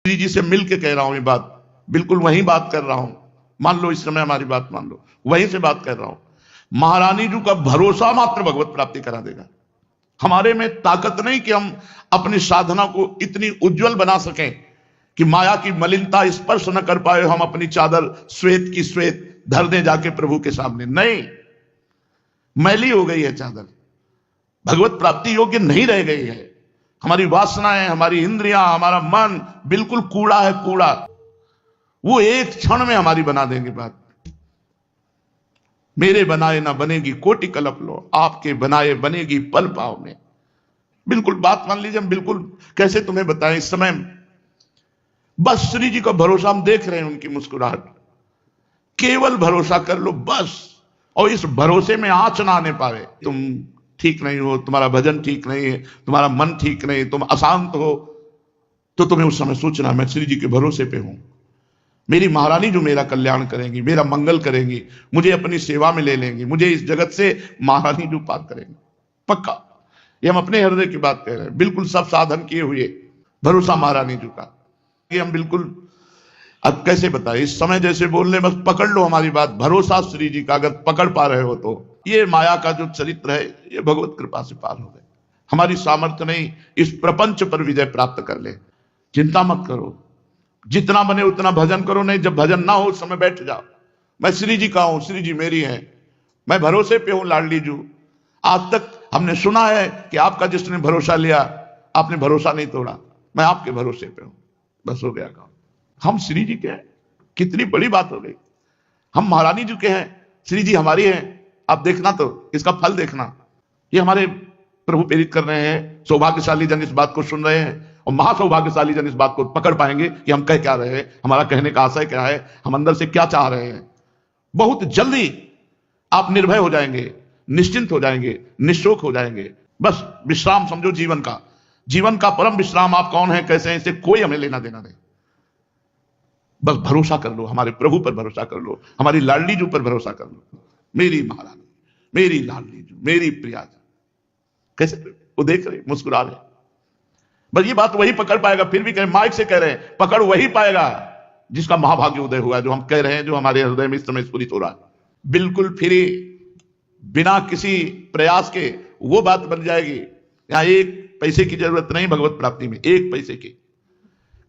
जी से मिल के कह रहा हूं ये बात, बिल्कुल वही बात कर रहा हूं। मान लो इस समय हमारी बात मान लो, वहीं से बात कर रहा हूं। महारानी जी का भरोसा मात्र भगवत प्राप्ति करा देगा। हमारे में ताकत नहीं कि हम अपनी साधना को इतनी उज्जवल बना सकें कि माया की मलिनता स्पर्श न कर पाए, हम अपनी चादर श्वेत की श्वेत धर दें जाके प्रभु के सामने। नहीं, मैली हो गई है चादर, भगवत प्राप्ति योग्य नहीं रह गई है। हमारी वासनाएं, हमारी इंद्रियां, हमारा मन बिल्कुल कूड़ा है, कूड़ा। वो एक क्षण में हमारी बना देंगे बात। मेरे बनाए ना बनेगी कोटि कल्प लो, आपके बनाए बनेगी पल पाव में। बिल्कुल बात मान लीजिए। हम बिल्कुल कैसे तुम्हें बताएं इस समय, बस श्री जी का भरोसा हम देख रहे हैं, उनकी मुस्कुराहट। केवल भरोसा कर लो बस, और इस भरोसे में आंच ना आने पावे। तुम ठीक नहीं हो, तुम्हारा भजन ठीक नहीं है, तुम्हारा मन ठीक नहीं, तुम अशांत हो, तो तुम्हें उस समय सोचना मैं श्री जी के भरोसे पे हूं। मेरी महारानी जो मेरा कल्याण करेंगी, मेरा मंगल करेंगी, मुझे अपनी सेवा में ले लेंगी, मुझे इस जगत से महारानी जो पार करेंगी पक्का। ये हम अपने हृदय की बात कह रहे हैं, बिल्कुल सब साधन किए हुए भरोसा महारानी जी का। ये हम बिल्कुल, अब कैसे बताए इस समय, जैसे बोल रहे, बस पकड़ लो हमारी बात। भरोसा श्री जी का अगर पकड़ पा रहे हो तो ये माया का जो चरित्र है ये भगवत कृपा से पार हो गए। हमारी सामर्थ्य नहीं, इस प्रपंच पर विजय प्राप्त कर ले। चिंता मत करो, जितना बने उतना भजन करो। नहीं, जब भजन ना हो उस समय बैठ जाओ। मैं श्री जी का हूं, श्री जी मेरी है, मैं भरोसे पे हूं लाडली जू। आज तक हमने सुना है कि आपका जिसने भरोसा लिया आपने भरोसा नहीं तोड़ा, मैं आपके भरोसे पे हूं। बस हो गया काम। हम श्री जी के हैं, कितनी बड़ी बात हो गई। हम महारानी जी के हैं, श्री जी हमारी हैं। आप देखना, तो इसका फल देखना। ये हमारे प्रभु प्रेरित कर रहे हैं, सौभाग्यशाली जन इस बात को सुन रहे हैं, और महासौभाग्यशाली जन इस बात को पकड़ पाएंगे कि हम कह क्या रहे हैं, हमारा कहने का आशय क्या है, हम अंदर से क्या चाह रहे हैं। बहुत जल्दी आप निर्भय हो जाएंगे, निश्चिंत हो जाएंगे, निशोक हो जाएंगे। बस विश्राम समझो जीवन का, जीवन का परम विश्राम। आप कौन है, कैसे हैं, इससे कोई हमें लेना देना नहीं। बस भरोसा कर लो, हमारे प्रभु पर भरोसा कर लो, हमारी लाडली जू पर भरोसा कर लो। मेरी महारानी, मेरी लाडली जू, मेरी प्रिया। कैसे वो देख रहे, मुस्कुरा रहे। बस ये बात वही पकड़ पाएगा। फिर भी कहें, माइक से कह रहे हैं, पकड़ वही पाएगा जिसका महाभाग्य उदय हुआ है, जो हम कह रहे हैं, जो हमारे हृदय में इस समय स्फुरित हो रहा है। बिल्कुल फ्री, बिना किसी प्रयास के वो बात बन जाएगी। यहां एक पैसे की जरूरत नहीं भगवत प्राप्ति में, एक पैसे की।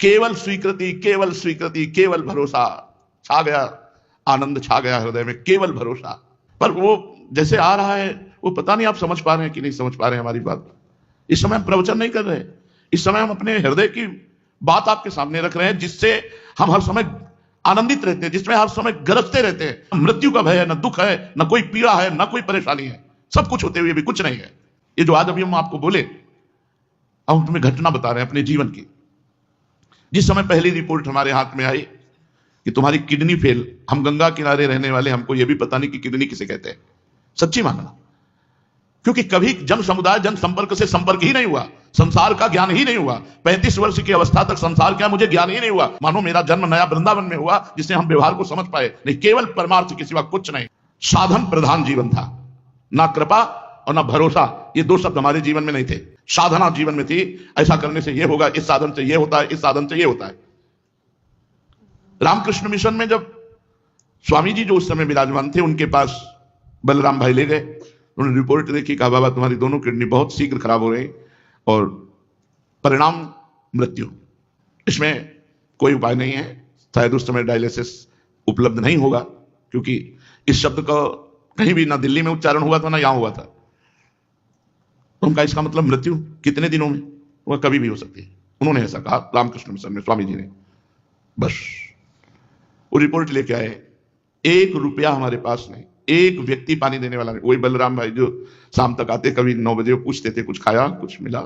केवल स्वीकृति, केवल स्वीकृति, केवल भरोसा। छा गया आनंद, छा गया हृदय में, केवल भरोसा। पर वो जैसे आ रहा है, वो पता नहीं आप समझ पा रहे हैं कि नहीं समझ पा रहे हैं हमारी बात। इस समय हम प्रवचन नहीं कर रहे, इस समय हम अपने हृदय की बात आपके सामने रख रहे हैं, जिससे हम हर समय आनंदित रहते हैं, जिसमें हर समय गरजते रहते हैं। मृत्यु का भय है, न दुख है, न कोई पीड़ा है, न कोई परेशानी है। सब कुछ होते हुए भी कुछ नहीं है। ये जो आज अभी हम आपको बोले, अब हम तुम्हें घटना बता रहे हैं अपने जीवन की। जिस समय पहली रिपोर्ट हमारे हाथ में आई कि तुम्हारी किडनी फेल, हम गंगा किनारे रहने वाले, हमको यह भी पता नहीं कि किडनी किसे कहते हैं। सच्ची मानना, क्योंकि कभी जन समुदाय, जन संपर्क से संपर्क ही नहीं हुआ, संसार का ज्ञान ही नहीं हुआ। 35 वर्ष की अवस्था तक संसार क्या मुझे ज्ञान ही नहीं हुआ। मानो मेरा जन्म नया वृंदावन में हुआ, जिससे हम व्यवहार को समझ पाए। नहीं, केवल परमार्थ के सिवा कुछ नहीं। साधन प्रधान जीवन था, ना कृपा और ना भरोसा। ये दो शब्द हमारे जीवन में नहीं थे। साधना जीवन में थी, ऐसा करने से ये होगा, इस साधन से ये होता है, इस साधन से ये होता है। रामकृष्ण मिशन में जब स्वामी जी जो उस समय विराजमान थे, उनके पास बलराम भाई ले गए। उन्होंने रिपोर्ट देखी, कहा बाबा तुम्हारी दोनों किडनी बहुत शीघ्र खराब हो रही और परिणाम मृत्यु, इसमें कोई उपाय नहीं है। शायद उस समय डायलिसिस उपलब्ध नहीं होगा, क्योंकि इस शब्द का कहीं भी ना दिल्ली में उच्चारण हुआ था, ना यहां हुआ था। तो उनका इसका मतलब मृत्यु कितने दिनों में, वह कभी भी हो सकती है। उन्होंने ऐसा कहा रामकृष्ण मिशन में स्वामी जी ने। बस वो रिपोर्ट लेके आए, 1 रुपया हमारे पास नहीं, एक व्यक्ति पानी देने वाला नहीं। वही बलराम भाई जो शाम तक आते, कभी 9 बजे पूछते थे, कुछ खाया, कुछ मिला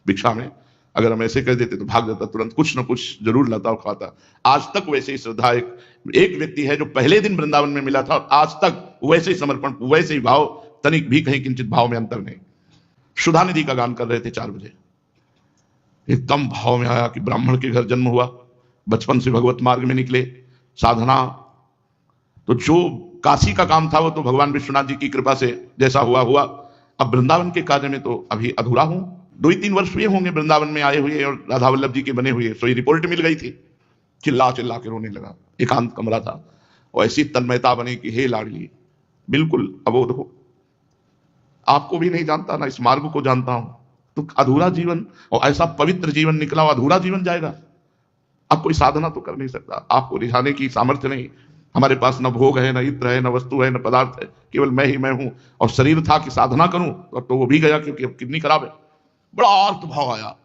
भिक्षा में। अगर हम ऐसे कर देते तो भाग जाता, तुरंत कुछ ना कुछ जरूर लाता और खाता। आज तक वैसे ही श्रद्धा। एक व्यक्ति है जो पहले दिन वृंदावन में मिला था, और आज तक वैसे ही समर्पण, वैसे ही भाव, तनिक भी कहीं किंचित भाव में अंतर नहीं। सुधा निधि का गान कर रहे थे 4 बजे, एकदम भाव में आया कि ब्राह्मण के घर जन्म हुआ, बचपन से भगवत मार्ग में निकले, साधना। तो जो काशी का काम था वो तो भगवान विश्वनाथ जी की कृपा से जैसा हुआ हुआ। अब वृंदावन के कार्य में तो अभी अधूरा हूं। 2 ही 3 वर्ष हुए होंगे वृंदावन में आए हुए और राधा वल्लभ जी के बने हुए, सो ये रिपोर्ट मिल गई थी। चिल्ला चिल्ला के रोने लगा, एकांत कमरा था और ऐसी तन्मयता बनी कि हे लाडली, बिल्कुल अबोध हो, आपको भी नहीं जानता, ना इस मार्ग को जानता हूं, तो अधूरा जीवन, और ऐसा पवित्र जीवन निकला और अधूरा जीवन जाएगा। अब कोई साधना तो कर नहीं सकता, आपको रिझाने की सामर्थ्य नहीं, हमारे पास न भोग है, न इत्र है, न वस्तु है, न पदार्थ है, केवल मैं ही मैं हूं। और शरीर था कि साधना करूं, तो वो भी गया क्योंकि अब किडनी खराब है। बड़ा आर्त भाव आया,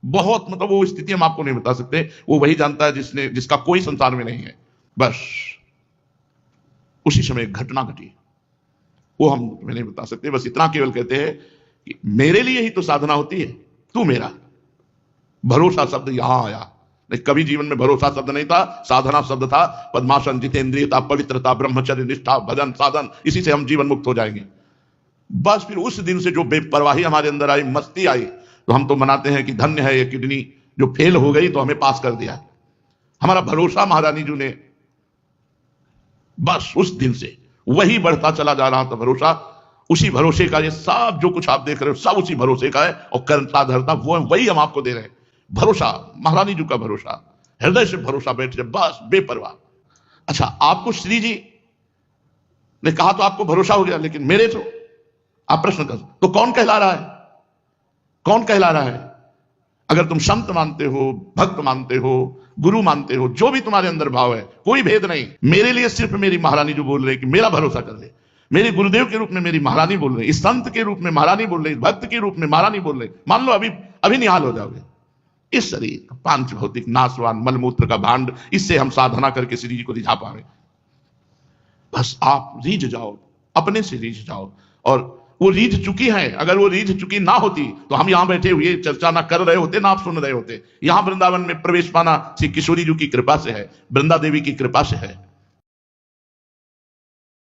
बहुत, मतलब वो स्थिति हम आपको नहीं बता सकते, वो वही जानता है जिसका कोई संसार में नहीं है। बस उसी समय एक घटना घटी, वो हम तुम्हें नहीं बता सकते, बस इतना केवल कहते हैं कि मेरे लिए ही तो साधना होती है, तू मेरा। भरोसा शब्द यहां आया, नहीं कभी जीवन में भरोसा शब्द नहीं था, साधना शब्द था। पद्मासन, जितेंद्रियता, पवित्रता, ब्रह्मचर्य, निष्ठा, भजन, साधन, इसी से हम जीवन मुक्त हो जाएंगे। बस फिर उस दिन से जो बेपरवाही हमारे अंदर आई, मस्ती आई, तो हम तो मनाते हैं कि धन्य है ये किडनी जो फेल हो गई तो हमें पास कर दिया। हमारा भरोसा महारानी जी ने, बस उस दिन से वही बढ़ता चला जा रहा था भरोसा। उसी भरोसे का ये सब जो कुछ आप देख रहे हो सब उसी भरोसे का है, और करता धरता वो वही हम आपको दे रहे हैं। भरोसा, महारानी जी का भरोसा, हृदय से भरोसा बैठ जाए, बस बेपरवाह। अच्छा, आपको श्री जी ने कहा तो आपको भरोसा हो गया, लेकिन मेरे तो आप प्रश्न कर, तो कौन कहला रहा है? कौन कहला रहा है? अगर तुम संत मानते हो, भक्त मानते हो, गुरु मानते हो, जो भी तुम्हारे अंदर भाव है, कोई भेद नहीं। मेरे लिए सिर्फ मेरी महारानी जो बोल रही कि मेरा भरोसा कर ले, मेरे गुरुदेव के रूप में मेरी महारानी बोल रही, इस संत के रूप में महारानी बोल रही, भक्त के रूप में महारानी बोल रही, मान लो अभी निहाल हो जाओगे। इस शरीर पांच भौतिक नाशवान मलमूत्र का भांड, इससे हम साधना करके श्री जी को रिझा पावे। बस आप रीझ जाओ, अपने से रीझ जाओ, और वो रीझ चुकी है। अगर वो रीझ चुकी ना होती तो हम यहां बैठे हुए चर्चा ना कर रहे होते, ना आप सुन रहे होते। यहां वृंदावन में प्रवेश पाना श्री किशोरी जी की कृपा से है, वृंदा देवी की कृपा से है।